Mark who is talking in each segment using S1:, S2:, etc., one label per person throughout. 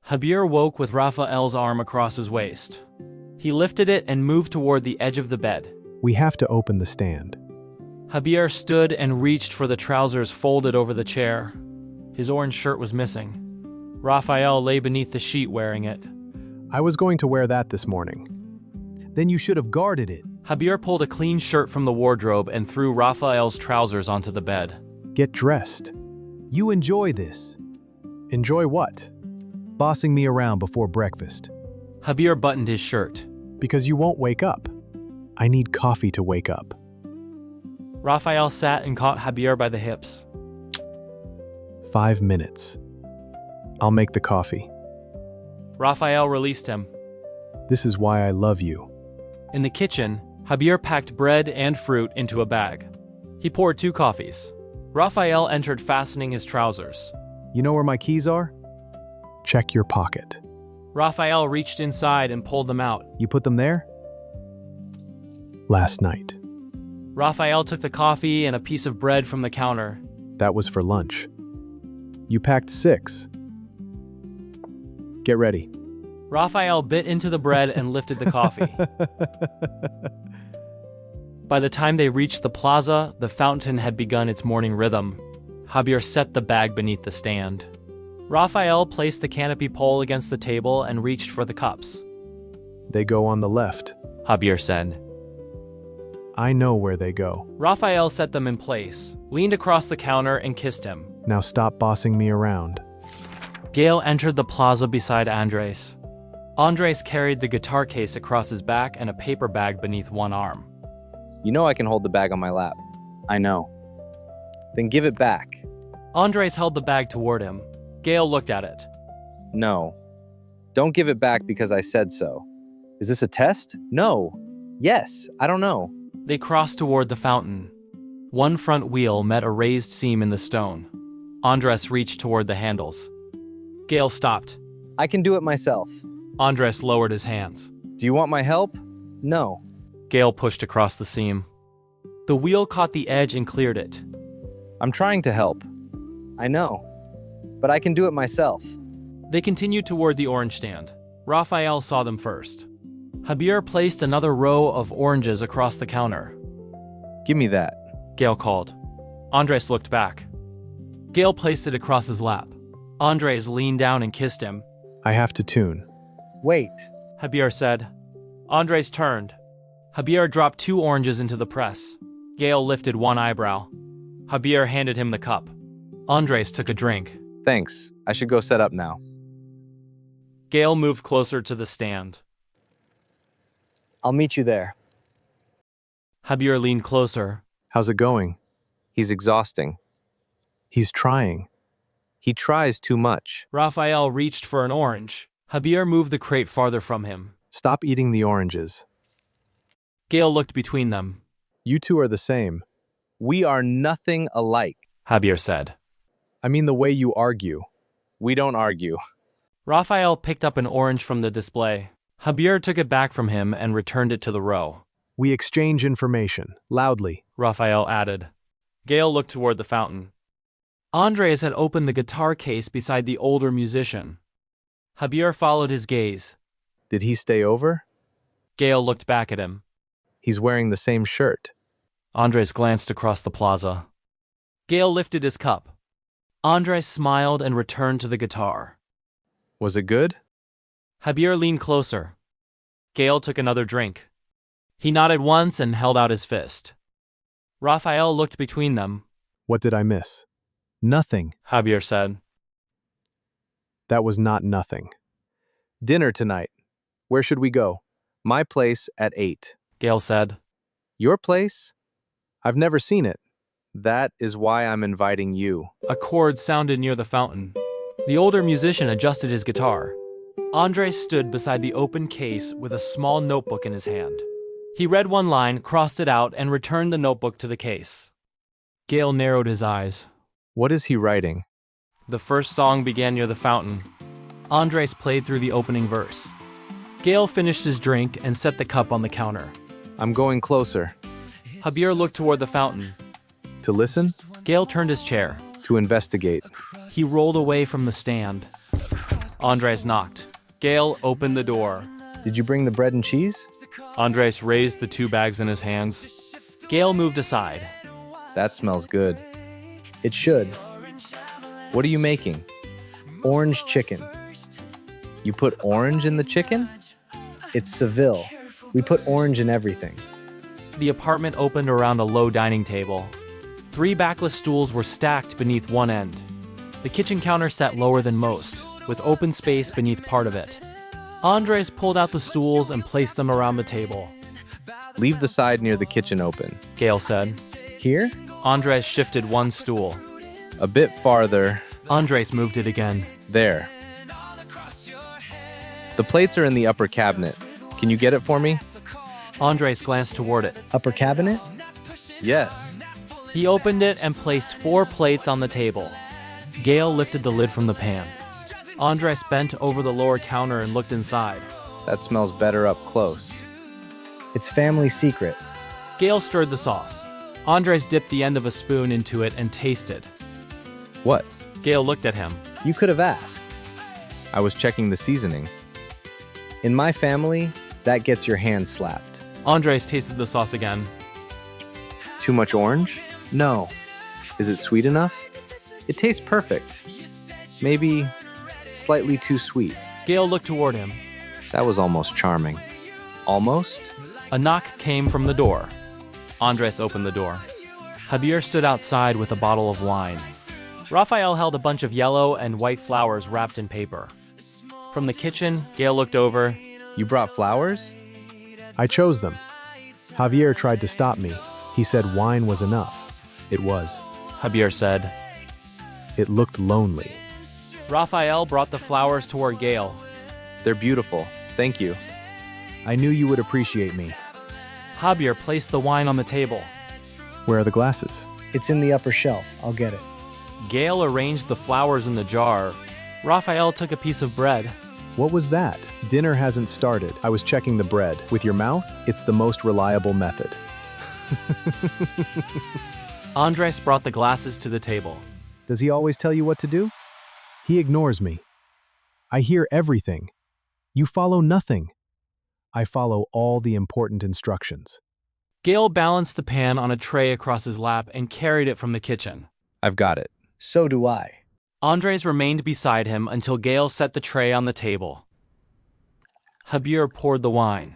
S1: Javier woke with Rafael's arm across his waist. He lifted it and moved toward the edge of the bed.
S2: We have to open the stand.
S1: Javier stood and reached for the trousers folded over the chair. His orange shirt was missing. Rafael lay beneath the sheet wearing it.
S2: I was going to wear that this morning. Then you should have guarded it.
S1: Javier pulled a clean shirt from the wardrobe and threw Rafael's trousers onto the bed.
S2: Get dressed. You enjoy this. Enjoy what? Bossing me around before breakfast.
S1: Javier buttoned his shirt.
S2: Because you won't wake up. I need coffee to wake up.
S1: Rafael sat and caught Javier by the hips.
S2: 5 minutes. I'll make the coffee.
S1: Rafael released him.
S2: This is why I love you.
S1: In the kitchen, Javier packed bread and fruit into a bag. He poured 2 coffees. Rafael entered, fastening his trousers.
S2: You know where my keys are? Check your pocket.
S1: Rafael reached inside and pulled them out.
S2: You put them there? Last night.
S1: Rafael took the coffee and a piece of bread from the counter.
S2: That was for lunch. You packed 6. Get ready.
S1: Rafael bit into the bread and lifted the coffee. By the time they reached the plaza, the fountain had begun its morning rhythm. Javier set the bag beneath the stand. Rafael placed the canopy pole against the table and reached for the cups.
S2: They go on the left.
S1: Javier said.
S2: I know where they go.
S1: Rafael set them in place, leaned across the counter and kissed him.
S2: Now stop bossing me around.
S1: Gael entered the plaza beside Andrés. Andrés carried the guitar case across his back and a paper bag beneath one arm.
S3: You know I can hold the bag on my lap. I know. Then give it back.
S1: Andrés held the bag toward him. Gael looked at it.
S3: No. Don't give it back because I said so. Is this a test? No. Yes. I don't know.
S1: They crossed toward the fountain. One front wheel met a raised seam in the stone. Andrés reached toward the handles. Gael stopped.
S3: I can do it myself.
S1: Andrés lowered his hands.
S3: Do you want my help? No.
S1: Gael pushed across the seam. The wheel caught the edge and cleared it.
S3: I'm trying to help. I know. But I can do it myself.
S1: They continued toward the orange stand. Rafael saw them first. Javier placed another row of oranges across the counter.
S3: Give me that.
S1: Gael called. Andrés looked back. Gael placed it across his lap. Andrés leaned down and kissed him.
S2: I have to tune.
S3: Wait.
S1: Javier said. Andrés turned. Javier dropped 2 oranges into the press. Gael lifted one eyebrow. Javier handed him the cup. Andrés took a drink.
S3: Thanks. I should go set up now.
S1: Gael moved closer to the stand.
S3: I'll meet you there.
S1: Javier leaned closer.
S2: How's it going?
S3: He's exhausting.
S2: He's trying.
S3: He tries too much.
S1: Rafael reached for an orange. Javier moved the crate farther from him.
S2: Stop eating the oranges.
S1: Gael looked between them.
S2: You two are the same.
S3: We are nothing alike.
S1: Javier said.
S2: I mean the way you argue.
S3: We don't argue.
S1: Rafael picked up an orange from the display. Javier took it back from him and returned it to the row.
S2: We exchange information, loudly.
S1: Rafael added. Gael looked toward the fountain. Andrés had opened the guitar case beside the older musician. Javier followed his gaze.
S2: Did he stay over?
S1: Gael looked back at him.
S2: He's wearing the same shirt.
S1: Andrés glanced across the plaza. Gael lifted his cup. Andrés smiled and returned to the guitar.
S2: Was it good?
S1: Javier leaned closer. Gael took another drink. He nodded once and held out his fist. Rafael looked between them.
S2: What did I miss? Nothing,
S1: Javier said.
S2: That was not nothing. Dinner tonight. Where should we go? My place at 8.
S1: Gael said.
S2: Your place? I've never seen it. That is why I'm inviting you.
S1: A chord sounded near the fountain. The older musician adjusted his guitar. Andrés stood beside the open case with a small notebook in his hand. He read one line, crossed it out, and returned the notebook to the case. Gael narrowed his eyes.
S2: What is he writing?
S1: The first song began near the fountain. Andrés played through the opening verse. Gael finished his drink and set the cup on the counter.
S2: I'm going closer.
S1: Javier looked toward the fountain.
S2: To listen?
S1: Gael turned his chair.
S2: To investigate.
S1: He rolled away from the stand. Andrés knocked. Gael opened the door.
S3: Did you bring the bread and cheese?
S1: Andrés raised the 2 bags in his hands. Gael moved aside.
S3: That smells good.
S2: It should.
S3: What are you making?
S2: Orange chicken.
S3: You put orange in the chicken?
S2: It's Seville. We put orange in everything.
S1: The apartment opened around a low dining table. 3 backless stools were stacked beneath one end. The kitchen counter sat lower than most, with open space beneath part of it. Andrés pulled out the stools and placed them around the table.
S3: Leave the side near the kitchen open.
S1: Gael said.
S2: Here?
S1: Andrés shifted one stool.
S3: A bit farther.
S1: Andrés moved it again.
S3: There. The plates are in the upper cabinet. Can you get it for me?
S1: Andrés glanced toward it.
S2: Upper cabinet?
S3: Yes.
S1: He opened it and placed 4 plates on the table. Gael lifted the lid from the pan. Andrés bent over the lower counter and looked inside.
S3: That smells better up close.
S2: It's family secret.
S1: Gael stirred the sauce. Andrés dipped the end of a spoon into it and tasted.
S3: What?
S1: Gael looked at him.
S2: You could have asked.
S3: I was checking the seasoning.
S2: In my family, that gets your hand slapped.
S1: Andrés tasted the sauce again.
S3: Too much orange? No. Is it sweet enough? It tastes perfect. Maybe slightly too sweet.
S1: Gael looked toward him.
S3: That was almost charming. Almost?
S1: A knock came from the door. Andrés opened the door. Javier stood outside with a bottle of wine. Rafael held a bunch of yellow and white flowers wrapped in paper. From the kitchen, Gael looked over.
S3: You brought flowers?
S2: I chose them. Javier tried to stop me. He said wine was enough. It was.
S1: Javier said.
S2: It looked lonely.
S1: Rafael brought the flowers toward Gael.
S3: They're beautiful. Thank you.
S2: I knew you would appreciate me.
S1: Javier placed the wine on the table.
S2: Where are the glasses? It's in the upper shelf. I'll get it.
S1: Gael arranged the flowers in the jar. Rafael took a piece of bread.
S2: What was that? Dinner hasn't started. I was checking the bread. With your mouth, it's the most reliable method.
S1: Andrés brought the glasses to the table.
S2: Does he always tell you what to do? He ignores me. I hear everything. You follow nothing. I follow all the important instructions.
S1: Gael balanced the pan on a tray across his lap and carried it from the kitchen.
S3: I've got it.
S2: So do I.
S1: Andrés remained beside him until Gael set the tray on the table. Javier poured the wine.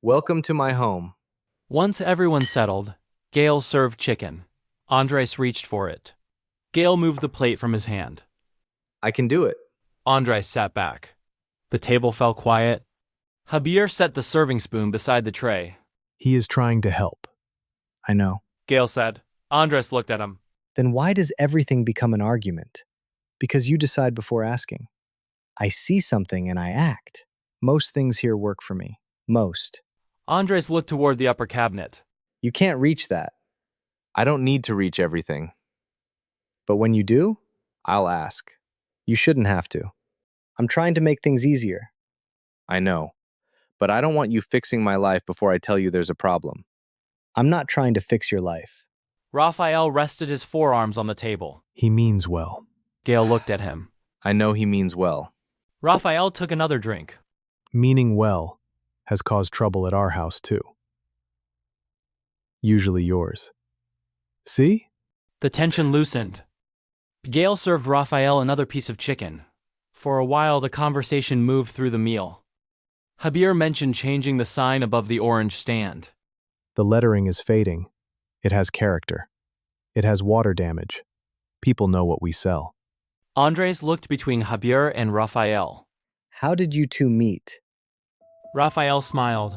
S3: Welcome to my home.
S1: Once everyone settled, Gael served chicken. Andrés reached for it. Gael moved the plate from his hand.
S3: I can do it.
S1: Andrés sat back. The table fell quiet. Javier set the serving spoon beside the tray.
S2: He is trying to help. I know.
S1: Gael said. Andrés looked at him.
S2: Then why does everything become an argument? Because you decide before asking. I see something and I act. Most things here work for me. Most.
S1: Andrés looked toward the upper cabinet.
S2: You can't reach that.
S3: I don't need to reach everything.
S2: But when you do,
S3: I'll ask.
S2: you shouldn't have to. I'm trying to make things easier.
S3: I know. But I don't want you fixing my life before I tell you there's a problem.
S2: I'm not trying to fix your life.
S1: Rafael rested his forearms on the table.
S2: He means well.
S1: Gael looked at him.
S3: I know he means well.
S1: Rafael took another drink.
S2: Meaning well has caused trouble at our house too. Usually yours. See?
S1: The tension loosened. Gael served Rafael another piece of chicken. For a while, the conversation moved through the meal. Javier mentioned changing the sign above the orange stand.
S2: The lettering is fading. It has character. It has water damage. People know what we sell.
S1: Andrés looked between Javier and Rafael.
S2: How did you two meet?
S1: Rafael smiled.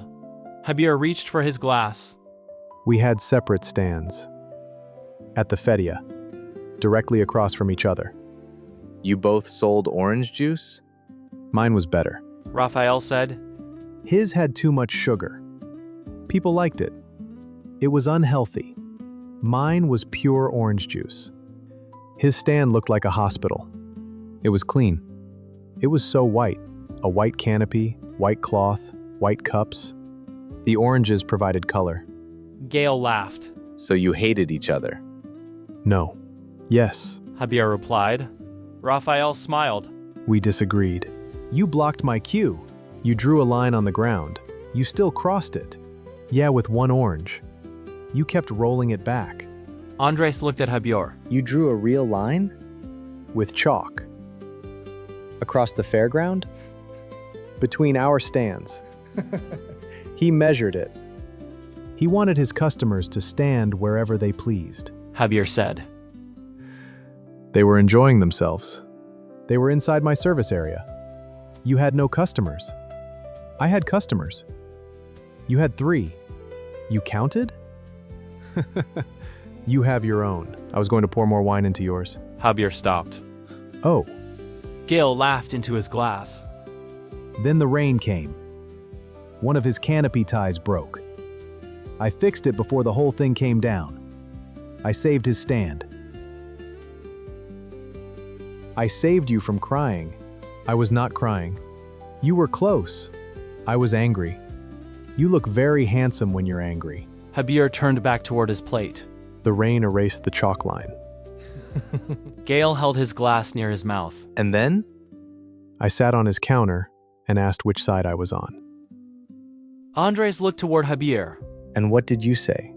S1: Javier reached for his glass.
S2: We had separate stands. At the Feria, directly across from each other.
S3: You both sold orange juice?
S2: Mine was better.
S1: Rafael said.
S2: His had too much sugar. People liked it. It was unhealthy. Mine was pure orange juice. His stand looked like a hospital. It was clean. It was so white. A white canopy, white cloth, white cups. The oranges provided color.
S1: Gael laughed.
S3: So you hated each other?
S2: No. Yes.
S1: Javier replied. Rafael smiled.
S2: We disagreed. You blocked my cue. You drew a line on the ground. You still crossed it. Yeah, with one orange. You kept rolling it back.
S1: Andrés looked at Javier.
S3: You drew a real line?
S2: With chalk.
S3: Across the fairground?
S2: Between our stands. He measured it. He wanted his customers to stand wherever they pleased.
S1: Javier said.
S2: They were enjoying themselves. They were inside my service area. You had no customers. I had customers. You had 3. You counted? You have your own. I was going to pour more wine into yours.
S1: Javier stopped.
S2: Oh.
S1: Gael laughed into his glass.
S2: Then the rain came. One of his canopy ties broke. I fixed it before the whole thing came down. I saved his stand. I saved you from crying. I was not crying. You were close. I was angry. You look very handsome when you're angry.
S1: Javier turned back toward his plate.
S2: The rain erased the chalk line.
S1: Gael held his glass near his mouth.
S3: And then?
S2: I sat on his counter and asked which side I was on.
S1: Andrés looked toward Javier.
S3: And what did you say?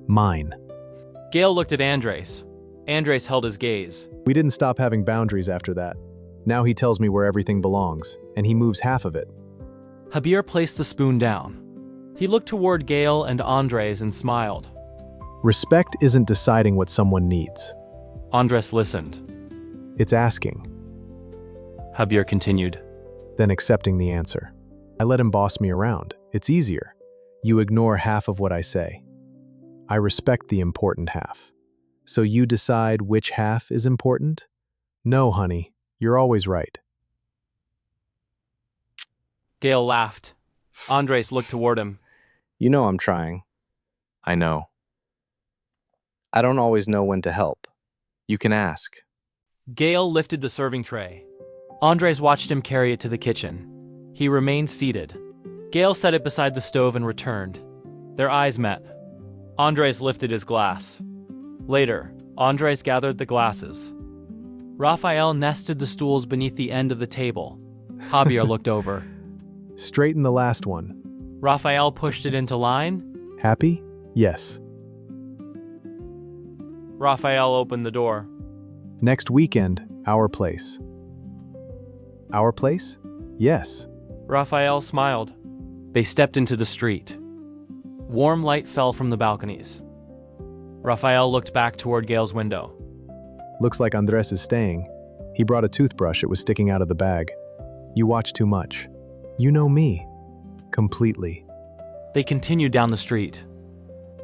S2: Mine.
S1: Gael looked at Andrés. Andrés held his gaze.
S2: We didn't stop having boundaries after that. Now he tells me where everything belongs, and he moves half of it.
S1: Javier placed the spoon down. He looked toward Gael and Andrés and smiled.
S2: Respect isn't deciding what someone needs.
S1: Andrés listened.
S2: It's asking,
S1: Javier continued.
S2: then accepting the answer. I let him boss me around. It's easier. You ignore half of what I say. I respect the important half. So you decide which half is important? No, honey, you're always right.
S1: Gael laughed. Andrés looked toward him.
S3: You know I'm trying. I know. I don't always know when to help. You can ask.
S1: Gael lifted the serving tray. Andrés watched him carry it to the kitchen. He remained seated. Gael set it beside the stove and returned. Their eyes met. Andrés lifted his glass. Later, Andrés gathered the glasses. Rafael nested the stools beneath the end of the table. Javier looked over.
S2: Straighten the last one.
S1: Rafael pushed it into line.
S2: Happy? Yes.
S1: Rafael opened the door.
S2: Next weekend, our place. Our place? Yes.
S1: Rafael smiled. They stepped into the street. Warm light fell from the balconies. Rafael looked back toward Gael's window.
S2: Looks like Andrés is staying. He brought a toothbrush. It was sticking out of the bag. You watch too much. You know me. Completely.
S1: They continued down the street.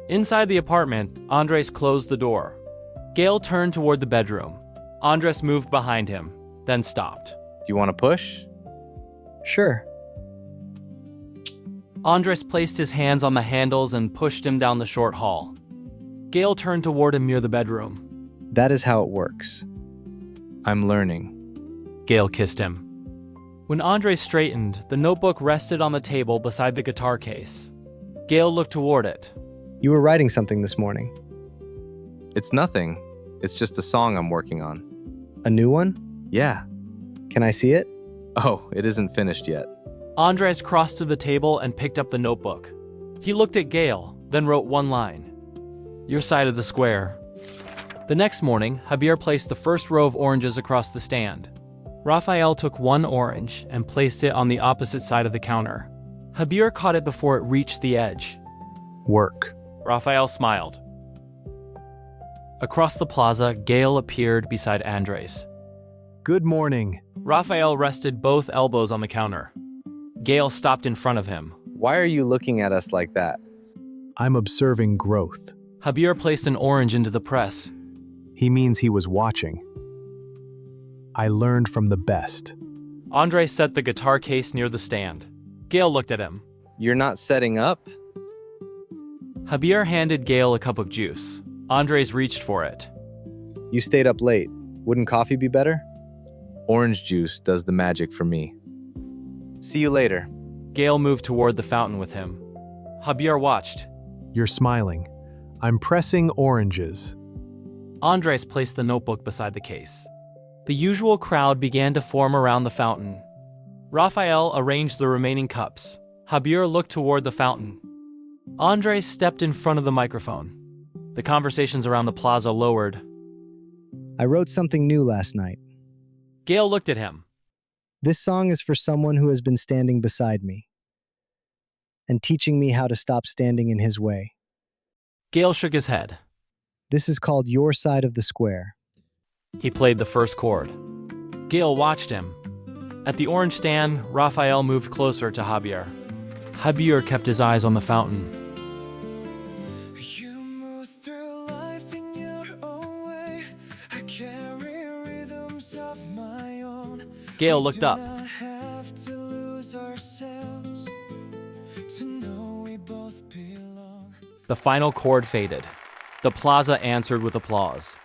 S1: Inside the apartment, Andrés closed the door. Gael turned toward the bedroom. Andrés moved behind him, then stopped.
S3: Do you want to push? Sure.
S1: Andrés placed his hands on the handles and pushed him down the short hall. Gael turned toward him near the bedroom.
S3: That is how it works. I'm learning.
S1: Gael kissed him. When Andrés straightened, the notebook rested on the table beside the guitar case. Gael looked toward it.
S3: You were writing something this morning. It's nothing. It's just a song I'm working on. A new one? Yeah. Can I see it? Oh, it isn't finished yet.
S1: Andrés crossed to the table and picked up the notebook. He looked at Gael, then wrote one line. Your side of the square. The next morning, Javier placed the first row of oranges across the stand. Rafael took one orange and placed it on the opposite side of the counter. Javier caught it before it reached the edge.
S2: Work.
S1: Rafael smiled. Across the plaza, Gael appeared beside Andrés.
S2: Good morning.
S1: Rafael rested both elbows on the counter. Gael stopped in front of him.
S3: Why are you looking at us like that?
S2: I'm observing growth.
S1: Javier placed an orange into the press.
S2: He means he was watching. I learned from the best.
S1: Andrés set the guitar case near the stand. Gael looked at him.
S3: You're not setting up?
S1: Javier handed Gael a cup of juice. Andrés reached for it.
S3: You stayed up late. Wouldn't coffee be better? Orange juice does the magic for me. See you later.
S1: Gael moved toward the fountain with him. Javier watched.
S2: You're smiling. I'm pressing oranges.
S1: Andrés placed the notebook beside the case. The usual crowd began to form around the fountain. Rafael arranged the remaining cups. Javier looked toward the fountain. Andrés stepped in front of the microphone. The conversations around the plaza lowered.
S4: I wrote something new last night.
S1: Gael looked at him.
S4: This song is for someone who has been standing beside me and teaching me how to stop standing in his way.
S1: Gael shook his head.
S4: This is called Your Side of the Square.
S1: He played the first chord. Gael watched him. At the orange stand, Rafael moved closer to Javier. Javier kept his eyes on the fountain.
S5: You move through life in your own way. I carry rhythms of my own.
S1: Gael looked up.
S5: We do not have to lose ourselves to know we both belong.
S1: The final chord faded. The plaza answered with applause.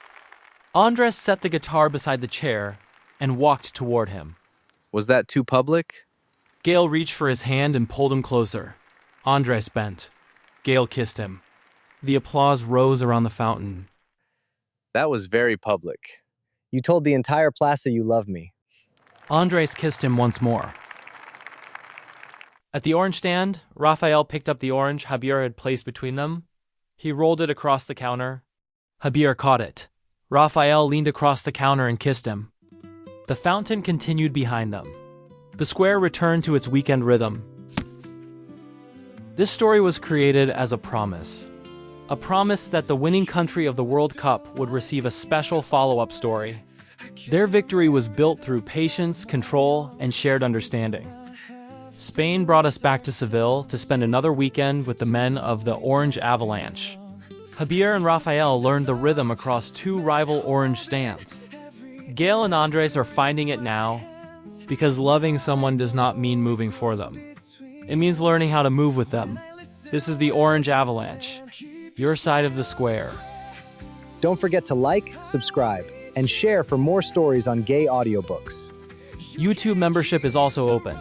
S1: Andrés set the guitar beside the chair and walked toward him.
S3: Was that too public?
S1: Gael reached for his hand and pulled him closer. Andrés bent. Gael kissed him. The applause rose around the fountain.
S3: That was very public.
S4: You told the entire Plaza you love me.
S1: Andrés kissed him once more. At the orange stand, Rafael picked up the orange Javier had placed between them. He rolled it across the counter. Javier caught it. Rafael leaned across the counter and kissed him. The fountain continued behind them. The square returned to its weekend rhythm. This story was created as a promise that the winning country of the World Cup would receive a special follow-up story. Their victory was built through patience, control, and shared understanding. Spain brought us back to Seville to spend another weekend with the men of the Orange Avalanche. Javier and Rafael learned the rhythm across two rival orange stands. Gael and Andrés are finding it now, because loving someone does not mean moving for them. It means learning how to move with them. This is the Orange Avalanche, your side of the square.
S4: Don't forget to like, subscribe, and share for more stories on gay audiobooks.
S1: YouTube membership is also open,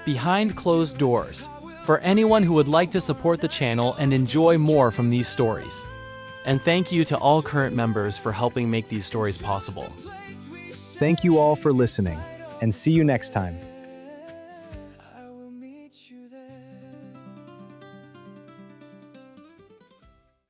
S1: behind closed doors, for anyone who would like to support the channel and enjoy more from these stories. And thank you to all current members for helping make these stories possible.
S4: Thank you all for listening, and see you next time.